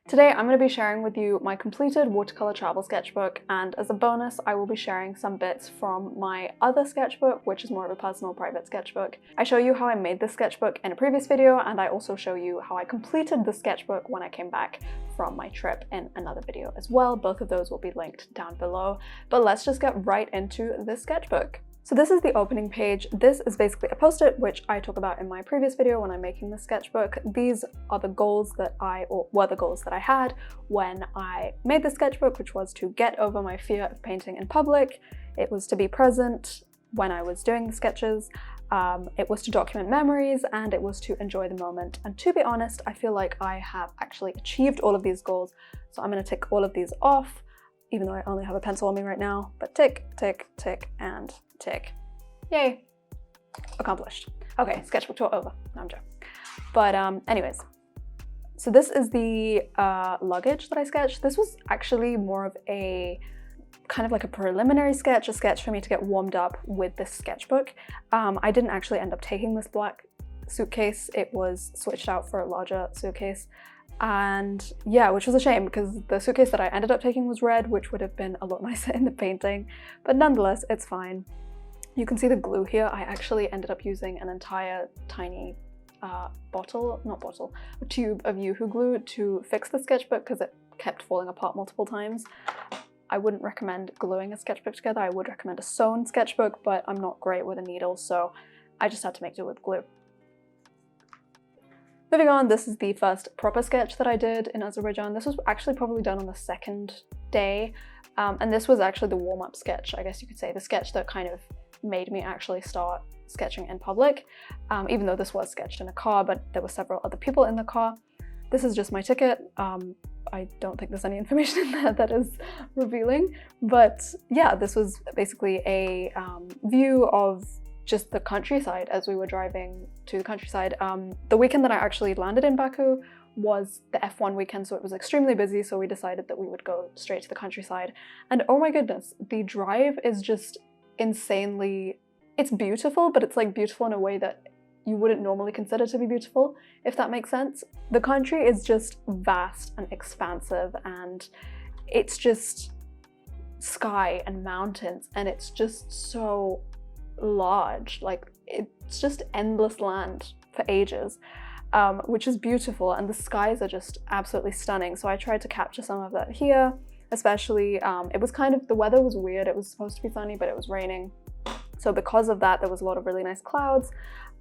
Today I'm going to be sharing with you my completed watercolor travel sketchbook, and as a bonus I will be sharing some bits from my other sketchbook, which is more of a personal private sketchbook. I show you how I made this sketchbook in a previous video, and I also show you how I completed the sketchbook when I came back from my trip in another video as well. Both of those will be linked down below, but let's just get right into this sketchbook. So this is the opening page. This is basically a post-it, which I talk about in my previous video when I'm making the sketchbook. These are the goals that were the goals that I had when I made the sketchbook, which was to get over my fear of painting in public. It was to be present when I was doing the sketches. It was to document memories, and it was to enjoy the moment. And to be honest, I feel like I have actually achieved all of these goals. So I'm going to tick all of these off, even though I only have a pencil on me right now, but tick, tick, tick, and tick. Yay, accomplished. Okay, sketchbook tour over. No, I'm joking. But anyways, so this is the luggage that I sketched. This was actually more of a kind of like a preliminary sketch, a sketch for me to get warmed up with this sketchbook. I didn't actually end up taking this black suitcase. It was switched out for a larger suitcase. And yeah, which was a shame because the suitcase that I ended up taking was red, which would have been a lot nicer in the painting, but nonetheless, it's fine. You can see the glue here. I actually ended up using an entire tiny a tube of Yoo-hoo glue to fix the sketchbook because it kept falling apart multiple times. I wouldn't recommend gluing a sketchbook together. I would recommend a sewn sketchbook, but I'm not great with a needle, so I just had to make do with glue. Moving on, this is the first proper sketch that I did in Azerbaijan. This was actually probably done on the second day, and this was actually the warm-up sketch, I guess you could say, the sketch that kind of made me actually start sketching in public, even though this was sketched in a car, but there were several other people in the car. This is just my ticket. I don't think there's any information in there that is revealing, but yeah, this was basically a view of just the countryside as we were driving to the countryside. The weekend that I actually landed in Baku was the F1 weekend, so it was extremely busy, so we decided that we would go straight to the countryside. And oh my goodness, the drive is just insanely, it's beautiful, but it's like beautiful in a way that you wouldn't normally consider to be beautiful, if that makes sense. The country is just vast and expansive, and it's just sky and mountains, and it's just so large. Like, it's just endless land for ages, which is beautiful, and the skies are just absolutely stunning. So I tried to capture some of that here, especially it was kind of, the weather was weird. It was supposed to be sunny, but it was raining, so because of that there was a lot of really nice clouds,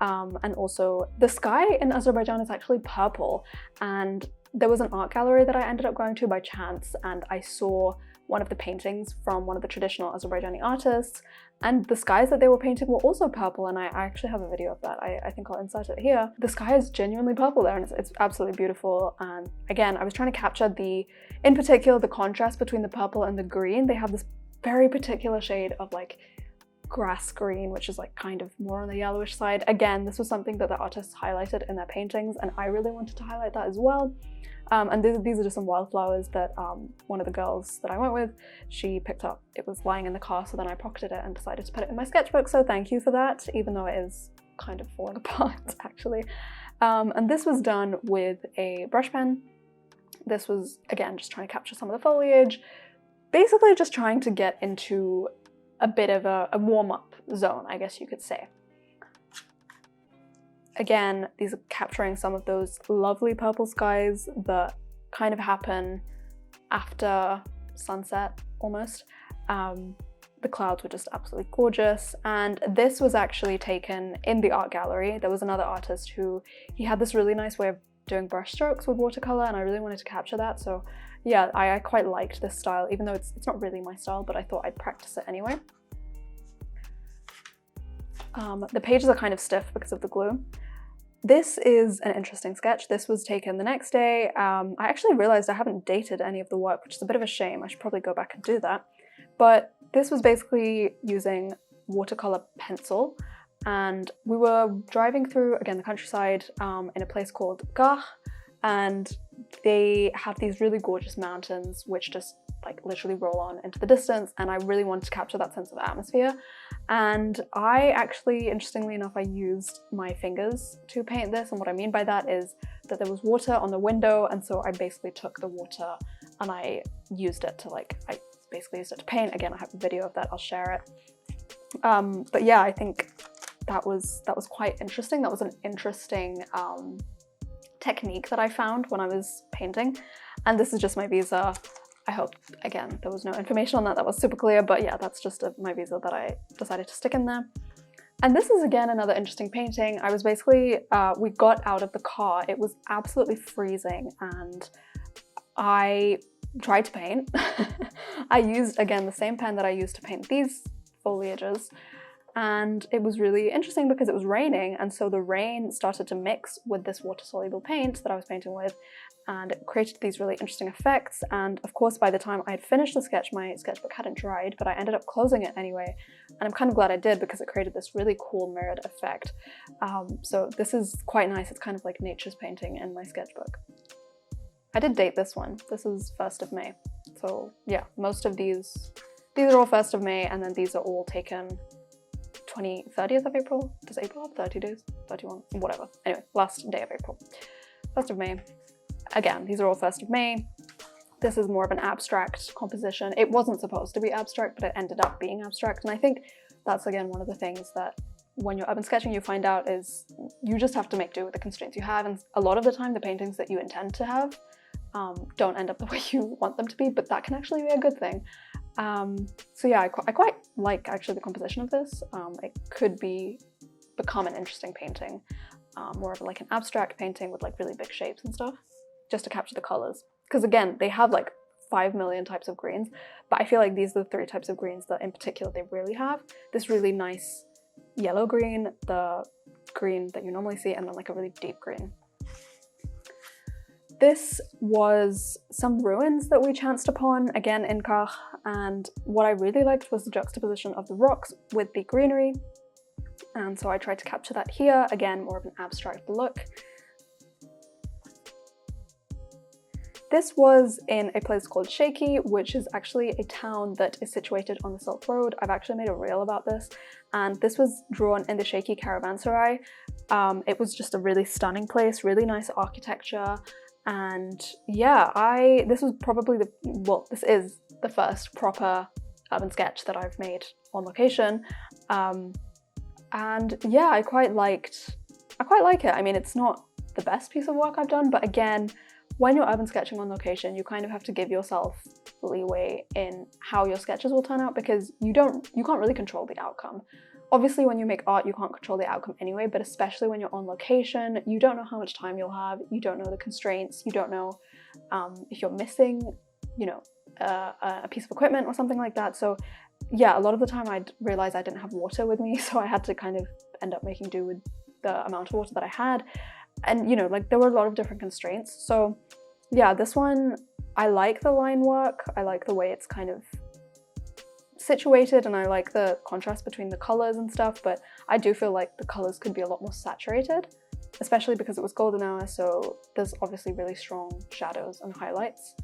and also the sky in Azerbaijan is actually purple. And there was an art gallery that I ended up going to by chance, and I saw one of the paintings from one of the traditional Azerbaijani artists, and the skies that they were painting were also purple, and I actually have a video of that. I think I'll insert it here. The sky is genuinely purple there, and it's absolutely beautiful. And again, I was trying to capture in particular, the contrast between the purple and the green. They have this very particular shade of like grass green, which is like kind of more on the yellowish side. Again, this was something that the artists highlighted in their paintings, and I really wanted to highlight that as well. And these are just some wildflowers that one of the girls that I went with, she picked up. It was lying in the car, so then I pocketed it and decided to put it in my sketchbook, so thank you for that, even though it is kind of falling apart actually. And this was done with a brush pen. This was, again, just trying to capture some of the foliage, basically just trying to get into a bit of a warm-up zone, I guess you could say. Again, these are capturing some of those lovely purple skies that kind of happen after sunset, almost. The clouds were just absolutely gorgeous, and this was actually taken in the art gallery. There was another artist he had this really nice way of doing brush strokes with watercolor, and I really wanted to capture that. So yeah, I quite liked this style, even though it's not really my style, but I thought I'd practice it anyway. The pages are kind of stiff because of the glue. This is an interesting sketch. This was taken the next day. I actually realized I haven't dated any of the work, which is a bit of a shame. I should probably go back and do that. But this was basically using watercolor pencil, and we were driving through, again, the countryside in a place called Gah, and they have these really gorgeous mountains which just like literally roll on into the distance, and I really wanted to capture that sense of atmosphere. And I actually, interestingly enough, I used my fingers to paint this, and what I mean by that is that there was water on the window, and so I basically took the water and I used it to I basically used it to paint. Again, I have a video of that, I'll share it. But yeah, I think that was quite interesting. That was an interesting technique that I found when I was painting. And this is just my visa. I hope, again, there was no information on that that was super clear, but yeah, that's just my visa that I decided to stick in there. And this is again another interesting painting. I was basically, we got out of the car, it was absolutely freezing, and I tried to paint. I used, again, the same pen that I used to paint these foliages, and it was really interesting because it was raining, and so the rain started to mix with this water-soluble paint that I was painting with, and it created these really interesting effects. And of course, by the time I had finished the sketch, my sketchbook hadn't dried, but I ended up closing it anyway, and I'm kind of glad I did because it created this really cool mirrored effect. So this is quite nice. It's kind of like nature's painting in my sketchbook. I did date this one. This is 1st of May. So yeah, most of these are all 1st of May, and then these are all taken 30th of April? Does April have 30 days? 31? Whatever. Anyway, last day of April. 1st of May. Again, these are all 1st of May. This is more of an abstract composition. It wasn't supposed to be abstract, but it ended up being abstract. And I think that's, again, one of the things that when you're urban sketching, you find out is you just have to make do with the constraints you have. And a lot of the time, the paintings that you intend to have don't end up the way you want them to be, but that can actually be a good thing. So yeah, I quite like actually the composition of this. It could become an interesting painting, more of like an abstract painting with like really big shapes and stuff, just to capture the colors. Because again, they have like 5 million types of greens, but I feel like these are the 3 types of greens that in particular they really have. This really nice yellow green, the green that you normally see, and then like a really deep green. This was some ruins that we chanced upon, again in Kar, and what I really liked was the juxtaposition of the rocks with the greenery, and so I tried to capture that here, again more of an abstract look. This was in a place called Shaky, which is actually a town that is situated on the Silk Road. I've actually made a reel about this, and this was drawn in the Shaky caravanserai. It was just a really stunning place, really nice architecture. And yeah, this was probably this is the first proper urban sketch that I've made on location. And yeah, I quite like it. I mean, it's not the best piece of work I've done, but again, when you're urban sketching on location, you kind of have to give yourself leeway in how your sketches will turn out, because you can't really control the outcome. Obviously, when you make art, you can't control the outcome anyway, but especially when you're on location, you don't know how much time you'll have, you don't know the constraints, you don't know if you're missing, you know, a piece of equipment or something like that. So yeah, a lot of the time I'd realize I didn't have water with me, so I had to kind of end up making do with the amount of water that I had. And you know, like there were a lot of different constraints. So yeah, this one, I like the line work, I like the way it's kind of situated, and I like the contrast between the colors and stuff, but I do feel like the colors could be a lot more saturated, especially because it was golden hour, so there's obviously really strong shadows and highlights.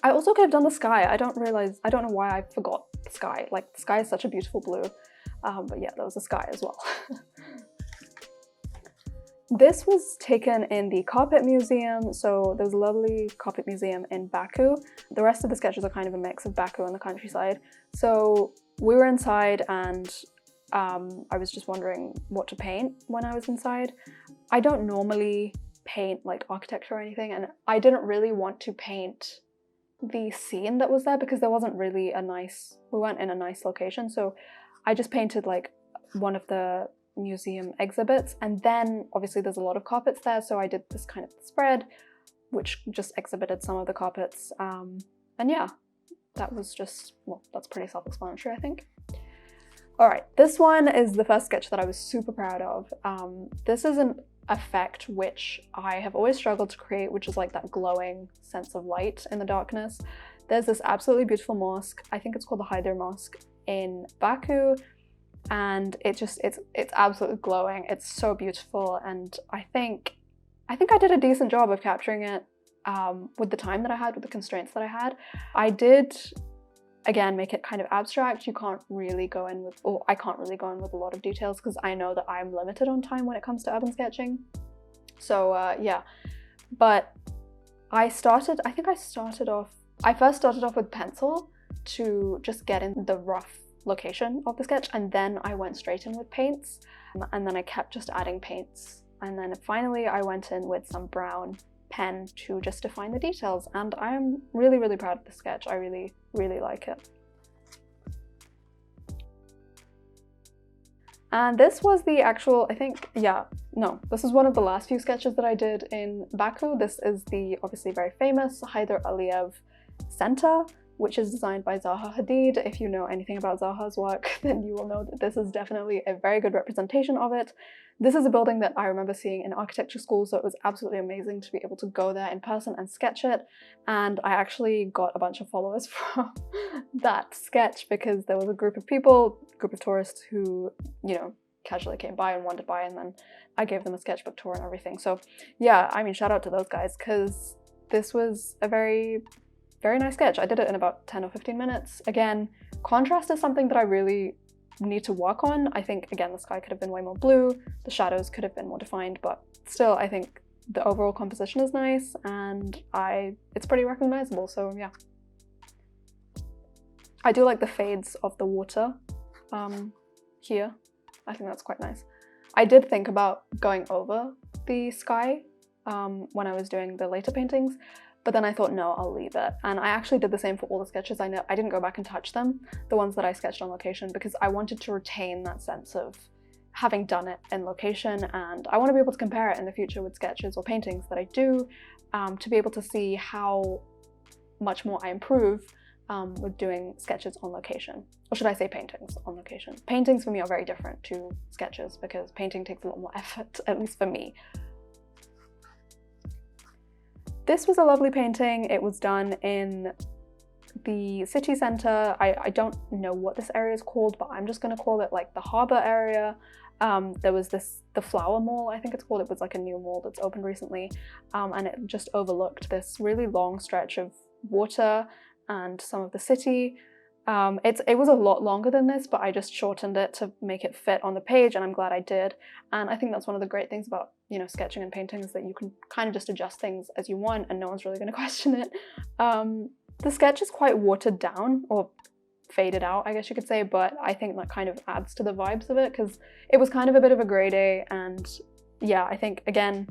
I also could have done the sky. I don't know why I forgot the sky. Like, the sky is such a beautiful blue, but yeah, there was the sky as well. This was taken in the Carpet Museum, so there's a lovely carpet museum in Baku. The rest of the sketches are kind of a mix of Baku and the countryside. So we were inside, and I was just wondering what to paint when I was inside. I don't normally paint like architecture or anything, and I didn't really want to paint the scene that was there because there wasn't really we weren't in a nice location, so I just painted like one of the museum exhibits, and then obviously there's a lot of carpets there, so I did this kind of spread which just exhibited some of the carpets, and yeah, that was just, well, that's pretty self-explanatory, I think. Alright, this one is the first sketch that I was super proud of. This is an effect which I have always struggled to create, which is like that glowing sense of light in the darkness. There's this absolutely beautiful mosque, I think it's called the Hyder Mosque in Baku, and it's absolutely glowing. It's so beautiful, and I think I did a decent job of capturing it with the time that I had, with the constraints that I had. I did, again, make it kind of abstract. You can't really go in with, or I can't really go in with a lot of details because I know that I'm limited on time when it comes to urban sketching. So yeah, but I first started off with pencil to just get in the rough location of the sketch, and then I went straight in with paints, and then I kept just adding paints, and then finally I went in with some brown pen to just define the details, and I am really, really proud of the sketch. I really, really like it. And this was the actual, this is one of the last few sketches that I did in Baku. This is the obviously very famous Hyder Aliyev Center, which is designed by Zaha Hadid. If you know anything about Zaha's work, then you will know that this is definitely a very good representation of it. This is a building that I remember seeing in architecture school, so it was absolutely amazing to be able to go there in person and sketch it. And I actually got a bunch of followers from that sketch because there was a group of tourists who, you know, casually came by and wandered by, and then I gave them a sketchbook tour and everything. So yeah, I mean, shout out to those guys, because this was a very, very nice sketch. I did it in about 10 or 15 minutes. Again, contrast is something that I really need to work on. I think, again, the sky could have been way more blue, the shadows could have been more defined, but still, I think the overall composition is nice, and it's pretty recognizable, so yeah. I do like the fades of the water here. I think that's quite nice. I did think about going over the sky when I was doing the later paintings, but then I thought, no, I'll leave it. And I actually did the same for all the sketches. I didn't go back and touch them, the ones that I sketched on location, because I wanted to retain that sense of having done it in location, and I want to be able to compare it in the future with sketches or paintings that I do, to be able to see how much more I improve with doing sketches on location. Or should I say paintings on location? Paintings for me are very different to sketches because painting takes a lot more effort, at least for me. This was a lovely painting. It was done in the city centre. I don't know what this area is called, but I'm just going to call it like the harbour area. There was the Flower Mall, I think it's called. It was like a new mall that's opened recently, and it just overlooked this really long stretch of water and some of the city. It was a lot longer than this, but I just shortened it to make it fit on the page, and I'm glad I did. And I think that's one of the great things about, you know, sketching and painting, is that you can kind of just adjust things as you want and no one's really going to question it. The sketch is quite watered down, or faded out, I guess you could say, but I think that kind of adds to the vibes of it, because it was kind of a bit of a grey day, and yeah, I think, again,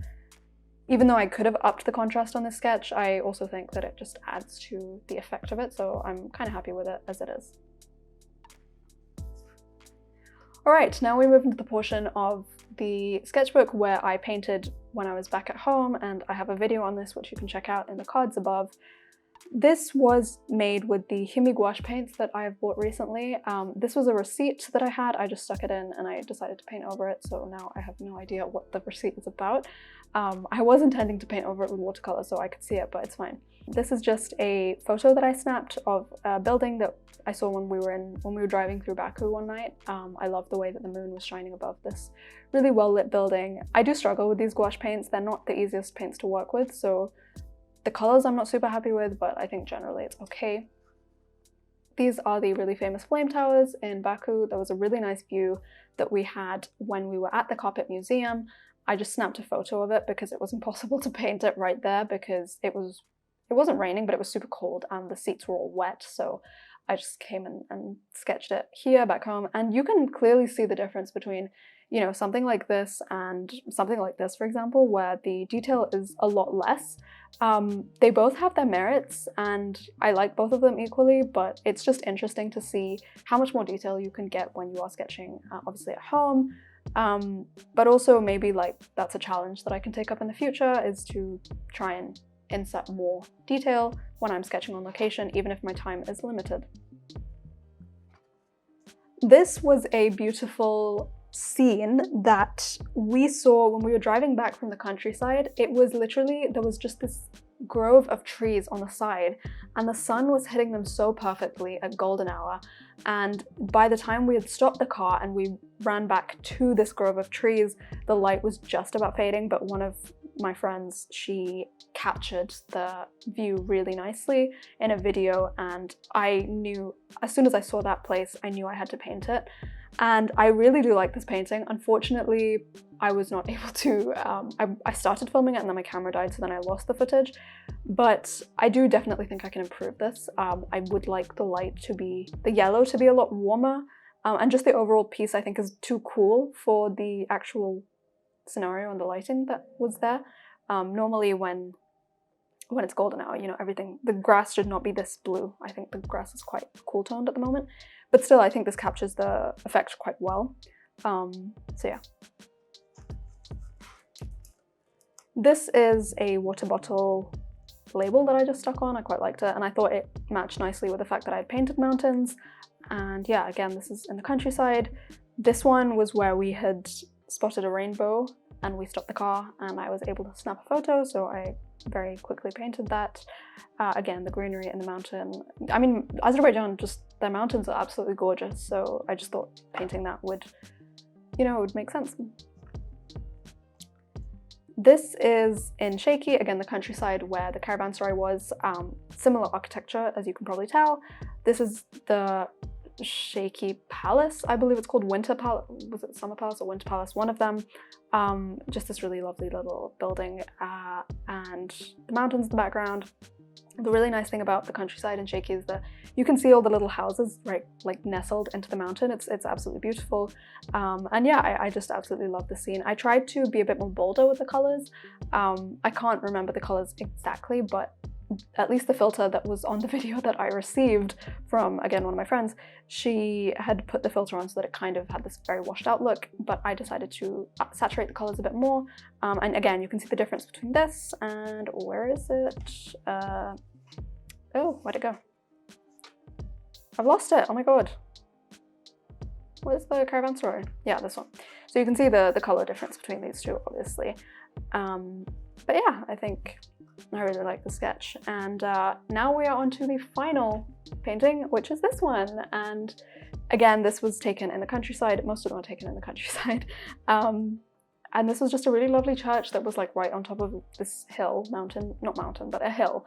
even though I could have upped the contrast on this sketch, I also think that it just adds to the effect of it, so I'm kind of happy with it as it is. Alright, now we move into the portion of the sketchbook where I painted when I was back at home, and I have a video on this which you can check out in the cards above. This was made with the Himi gouache paints that I have bought recently. This was a receipt that I had. I just stuck it in and I decided to paint over it, so now I have no idea what the receipt is about. I was intending to paint over it with watercolor so I could see it, but it's fine. This is just a photo that I snapped of a building that I saw when we were driving through Baku one night. I love the way that the moon was shining above this really well lit building. I do struggle with these gouache paints. They're not the easiest paints to work with, so the colors I'm not super happy with, but I think generally it's okay. These are the really famous flame towers in Baku. There was a really nice view that we had when we were at the Carpet Museum. I just snapped a photo of it because it was impossible to paint it right there, because it wasn't raining, but it was super cold and the seats were all wet, so I just came and sketched it here back home. And you can clearly see the difference between, you know, something like this and something like this, for example, where the detail is a lot less. They both have their merits and I like both of them equally, but it's just interesting to see how much more detail you can get when you are sketching, obviously at home. But also maybe like that's a challenge that I can take up in the future, is to try and insert more detail when I'm sketching on location, even if my time is limited. This was a beautiful scene that we saw when we were driving back from the countryside. It was literally, there was just this grove of trees on the side and the sun was hitting them so perfectly at golden hour, and by the time we had stopped the car and we ran back to this grove of trees, the light was just about fading, but one of my friends, she captured the view really nicely in a video, and I knew as soon as I saw that place, I knew I had to paint it. And I really do like this painting. Unfortunately, I was not able to, I started filming it and then my camera died, so then I lost the footage. But I do definitely think I can improve this. I would like the yellow to be a lot warmer. And just the overall piece I think is too cool for the actual scenario and the lighting that was there. Normally when it's golden hour, you know, the grass should not be this blue. I think the grass is quite cool toned at the moment, but still I think this captures the effect quite well. So yeah. This is a water bottle label that I just stuck on. I quite liked it and I thought it matched nicely with the fact that I had painted mountains. And yeah, again, this is in the countryside. This one was where we had spotted a rainbow and we stopped the car and I was able to snap a photo, so I very quickly painted that. Again, the greenery in the mountain. I mean, Azerbaijan, just their mountains are absolutely gorgeous, so I just thought painting that would, you know, it would make sense. This is in Shaky, again the countryside where the caravanserai was. Similar architecture, as you can probably tell. This is the Shaky Palace, I believe it's called. Winter Palace, was it Summer Palace or Winter Palace? One of them. Just this really lovely little building, and the mountains in the background. The really nice thing about the countryside in Shaky is that you can see all the little houses right like nestled into the mountain. It's absolutely beautiful. And yeah, I just absolutely love the scene. I tried to be a bit more bolder with the colors. I can't remember the colors exactly, but at least the filter that was on the video that I received from, again, one of my friends, she had put the filter on so that it kind of had this very washed out look, but I decided to saturate the colors a bit more. And again, you can see the difference between this and, where is it? Oh, where'd it go? I've lost it, oh my god. Where's the caravanserai? Yeah, this one. So you can see the color difference between these two, obviously. But yeah, I think I really like the sketch. And now we are on to the final painting, which is this one. And again, this was taken in the countryside. Most of them are taken in the countryside. And this was just a really lovely church that was like right on top of this hill, not mountain, but a hill.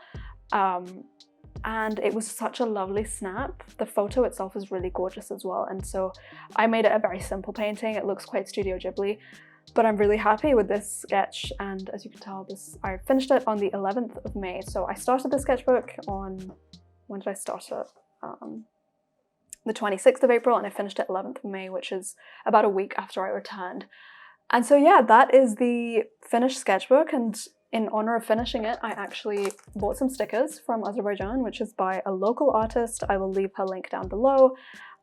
And it was such a lovely snap. The photo itself is really gorgeous as well. And so I made it a very simple painting. It looks quite Studio Ghibli. But I'm really happy with this sketch, and as you can tell, I finished it on the 11th of May. So I started the sketchbook on, when did I start it? The 26th of April, and I finished it 11th of May, which is about a week after I returned. And so yeah, that is the finished sketchbook, and in honor of finishing it, I actually bought some stickers from Azerbaijan, which is by a local artist. I will leave her link down below,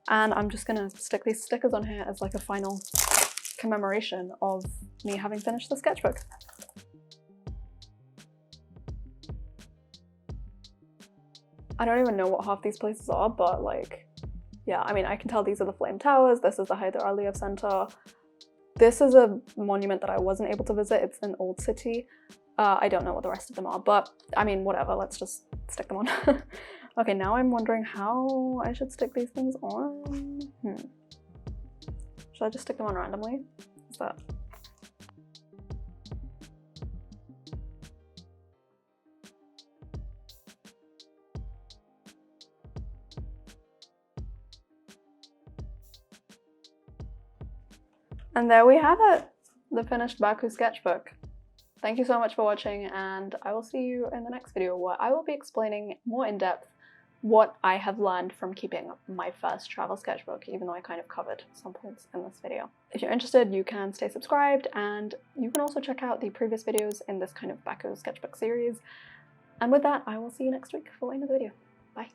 and I'm just gonna stick these stickers on here as like a final commemoration of me having finished the sketchbook. I don't even know what half these places are, but like, yeah, I mean, I can tell these are the Flame Towers, this is the Haydar Aliyev Center. This is a monument that I wasn't able to visit, it's an old city. I don't know what the rest of them are, but I mean, whatever, let's just stick them on. Okay, now I'm wondering how I should stick these things on. Should I just stick them on randomly? Is that... And there we have it, the finished Baku sketchbook. Thank you so much for watching, and I will see you in the next video where I will be explaining more in depth what I have learned from keeping my first travel sketchbook, even though I kind of covered some points in this video. If you're interested, you can stay subscribed, and you can also check out the previous videos in this kind of Baku sketchbook series. And with that, I will see you next week for another video. Bye.